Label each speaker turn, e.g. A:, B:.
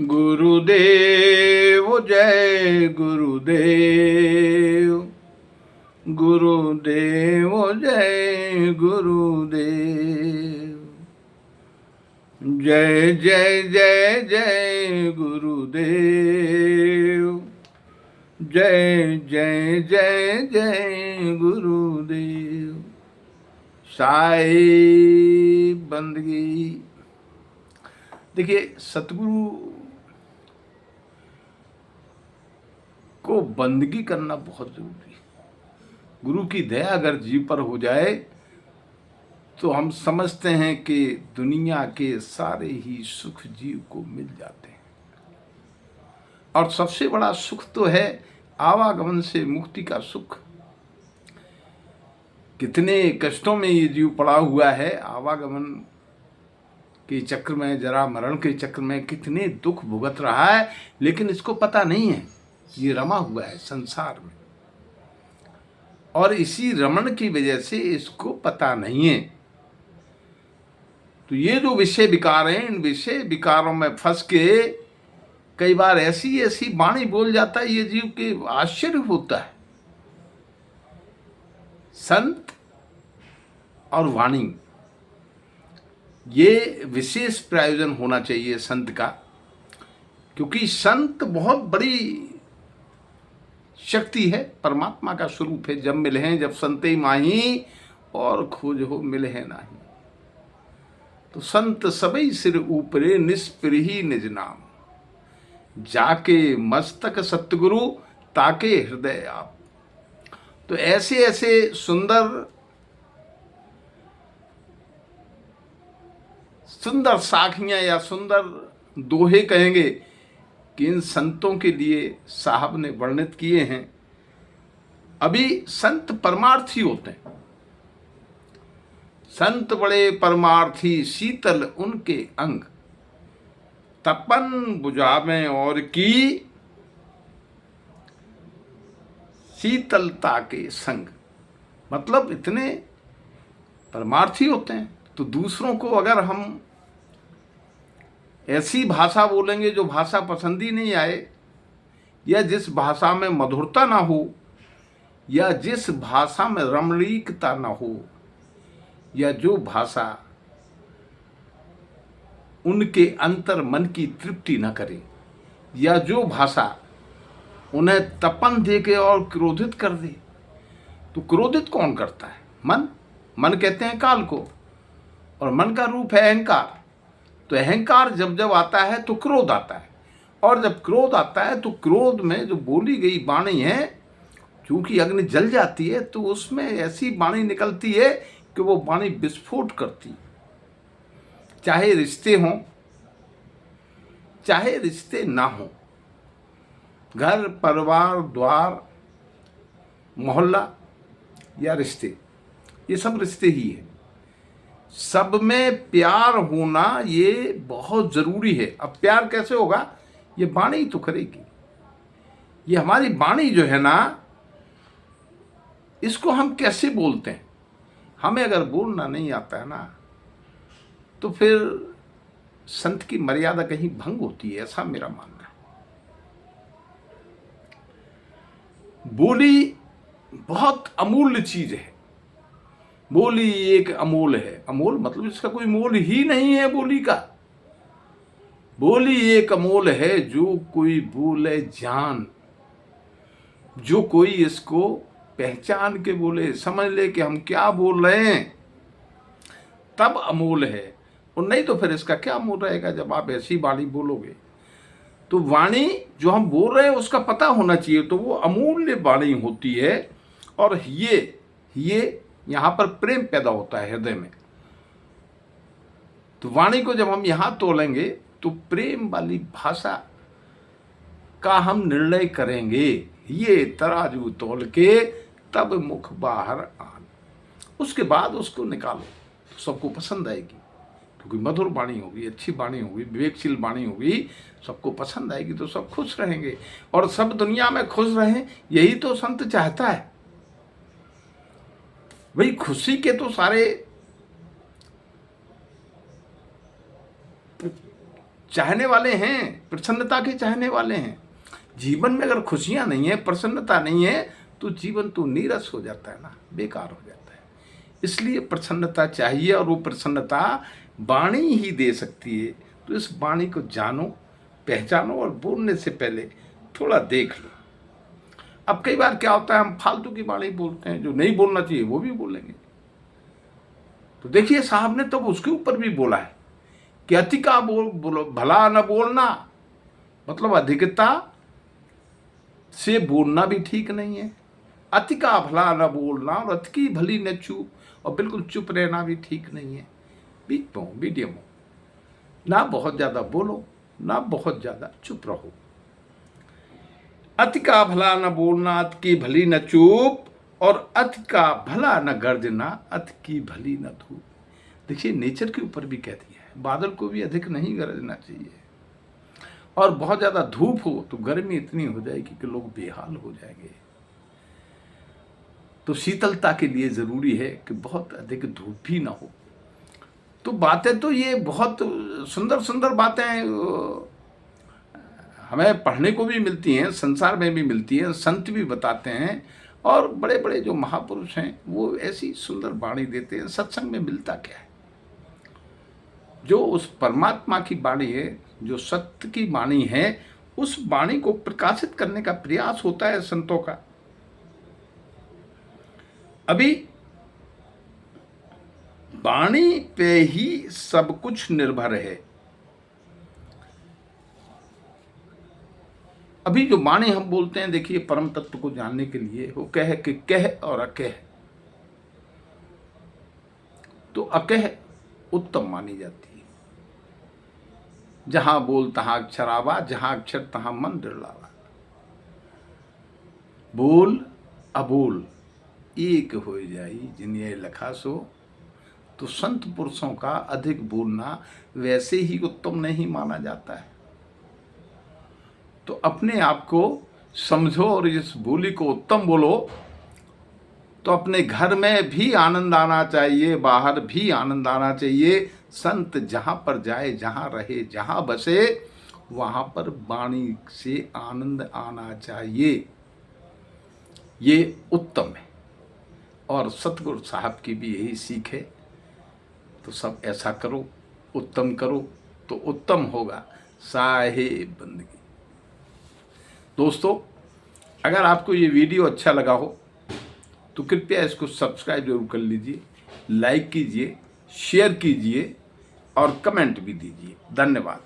A: गुरुदेव जय गुरुदेव, गुरुदेव जय गुरुदेव, जय जय जय जय गुरुदेव, जय जय जय जय गुरुदेव। साई बंदगी। देखिए, सतगुरु को बंदगी करना बहुत जरूरी है। गुरु की दया अगर जीव पर हो जाए तो हम समझते हैं कि दुनिया के सारे ही सुख जीव को मिल जाते हैं। और सबसे बड़ा सुख तो है आवागमन से मुक्ति का सुख। कितने कष्टों में ये जीव पड़ा हुआ है, आवागमन के चक्र में, जरा मरण के चक्र में कितने दुख भुगत रहा है, लेकिन इसको पता नहीं है ये रमा हुआ है संसार में। और इसी रमण की वजह से इसको पता नहीं है। तो ये जो विषय विकार हैं, इन विषय विकारों में फंस के कई बार ऐसी ऐसी वाणी बोल जाता है, ये जीव के आश्चर्य होता है। संत और वाणी, ये विशेष प्रयोजन होना चाहिए संत का, क्योंकि संत बहुत बड़ी शक्ति है, परमात्मा का स्वरूप है। जब मिले हैं जब संते माही, और खोज हो मिले हैं नाही। तो संत सबई सिर ऊपरे, निष्प्रिही निज नाम, जाके मस्तक सतगुरु ताके हृदय आप। तो ऐसे ऐसे सुंदर सुंदर साखियां या सुंदर दोहे कहेंगे कि इन संतों के लिए साहब ने वर्णित किए हैं। अभी संत परमार्थी होते हैं। संत बड़े परमार्थी, शीतल उनके अंग, तपन बुझावें और की शीतलता के संग। मतलब इतने परमार्थी होते हैं। तो दूसरों को अगर हम ऐसी भाषा बोलेंगे जो भाषा पसंद ही नहीं आए, या जिस भाषा में मधुरता ना हो, या जिस भाषा में रमणीकता ना हो, या जो भाषा उनके अंतर मन की तृप्ति न करे, या जो भाषा उन्हें तपन दे के और क्रोधित कर दे। तो क्रोधित कौन करता है? मन। मन कहते हैं काल को, और मन का रूप है अहंकार। तो अहंकार जब जब आता है तो क्रोध आता है, और जब क्रोध आता है तो क्रोध में जो बोली गई वाणी है, चूंकि अग्नि जल जाती है तो उसमें ऐसी वाणी निकलती है कि वो वाणी विस्फोट करती। चाहे रिश्ते हों, चाहे रिश्ते ना हों, घर परिवार द्वार मोहल्ला या रिश्ते, ये सब रिश्ते ही है। सब में प्यार होना ये बहुत जरूरी है। अब प्यार कैसे होगा? ये वाणी तो करेगी। ये हमारी वाणी जो है ना, इसको हम कैसे बोलते हैं? हमें अगर बोलना नहीं आता है ना, तो फिर संत की मर्यादा कहीं भंग होती है, ऐसा मेरा मानना है। बोली बहुत अमूल्य चीज है। बोली एक अमोल है। अमोल मतलब इसका कोई मोल ही नहीं है बोली का। बोली एक अमोल है, जो कोई बोले जान, जो कोई इसको पहचान के बोले, समझ ले कि हम क्या बोल रहे हैं, तब अमोल है। और नहीं तो फिर इसका क्या मोल रहेगा जब आप ऐसी वाणी बोलोगे। तो वाणी जो हम बोल रहे हैं उसका पता होना चाहिए, तो वो अमूल्य वाणी होती है। और ये यहां पर प्रेम पैदा होता है हृदय में। तो वाणी को जब हम यहां तोलेंगे तो प्रेम वाली भाषा का हम निर्णय करेंगे। ये तराजू तोल के तब मुख बाहर आन। उसके बाद उसको निकालो तो सबको पसंद आएगी, क्योंकि मधुर वाणी होगी, अच्छी वाणी होगी, विवेकशील वाणी होगी, सबको पसंद आएगी। तो सब खुश रहेंगे, और सब दुनिया में खुश रहें, यही तो संत चाहता है। भाई खुशी के तो सारे चाहने वाले हैं, प्रसन्नता के चाहने वाले हैं। जीवन में अगर खुशियाँ नहीं है, प्रसन्नता नहीं है, तो जीवन तो नीरस हो जाता है ना, बेकार हो जाता है। इसलिए प्रसन्नता चाहिए, और वो प्रसन्नता वाणी ही दे सकती है। तो इस वाणी को जानो, पहचानो, और बोलने से पहले थोड़ा देख लो। अब कई बार क्या होता है, हम फालतू की वाणी बोलते हैं, जो नहीं बोलना चाहिए वो भी बोलेंगे। तो देखिए, साहब ने तब उसके ऊपर भी बोला है कि अति का बोलो भला न बोलना, मतलब अधिकता से बोलना भी ठीक नहीं है। अति का भला न बोलना और अति की भली न चूप, और बिल्कुल चुप रहना भी ठीक नहीं है। बीच में हो, मीडियम हो, ना बहुत ज्यादा बोलो, ना बहुत ज्यादा चुप रहो। अति का भला न बोलना, अति की भली न चूप, और अति का भला न गर्जना, अति की भली न धूप। देखिए, नेचर के ऊपर भी कह दिया है, बादल को भी अधिक नहीं गरजना चाहिए, और बहुत ज्यादा धूप हो तो गर्मी इतनी हो जाएगी कि लोग बेहाल हो जाएंगे। तो शीतलता के लिए जरूरी है कि बहुत अधिक धूप भी ना हो। तो बातें तो ये बहुत सुंदर सुंदर बातें हमें पढ़ने को भी मिलती हैं, संसार में भी मिलती हैं, संत भी बताते हैं, और बड़े बड़े जो महापुरुष हैं वो ऐसी सुंदर वाणी देते हैं। सत्संग में मिलता क्या है? जो उस परमात्मा की वाणी है, जो सत्य की वाणी है, उस वाणी को प्रकाशित करने का प्रयास होता है संतों का। अभी वाणी पे ही सब कुछ निर्भर है। अभी जो वाणी हम बोलते हैं, देखिए, परम तत्व को जानने के लिए वो कह कि कह और अकह, तो अकह उत्तम मानी जाती है। जहां बोल तहां अक्षरावा, जहां अक्षर तहां मन डिरलावा। बोल अबोल एक हो जाई, जिन्हें लखा सो। तो संत पुरुषों का अधिक बोलना वैसे ही उत्तम नहीं माना जाता है। तो अपने आप को समझो और इस बोली को उत्तम बोलो, तो अपने घर में भी आनंद आना चाहिए, बाहर भी आनंद आना चाहिए। संत जहां पर जाए, जहां रहे, जहां बसे, वहां पर वाणी से आनंद आना चाहिए। ये उत्तम है, और सतगुरु साहब की भी यही सीख है। तो सब ऐसा करो, उत्तम करो, तो उत्तम होगा साहिब बंदगी। दोस्तों, अगर आपको ये वीडियो अच्छा लगा हो तो कृपया इसको सब्सक्राइब जरूर कर लीजिए, लाइक कीजिए, शेयर कीजिए, और कमेंट भी दीजिए। धन्यवाद।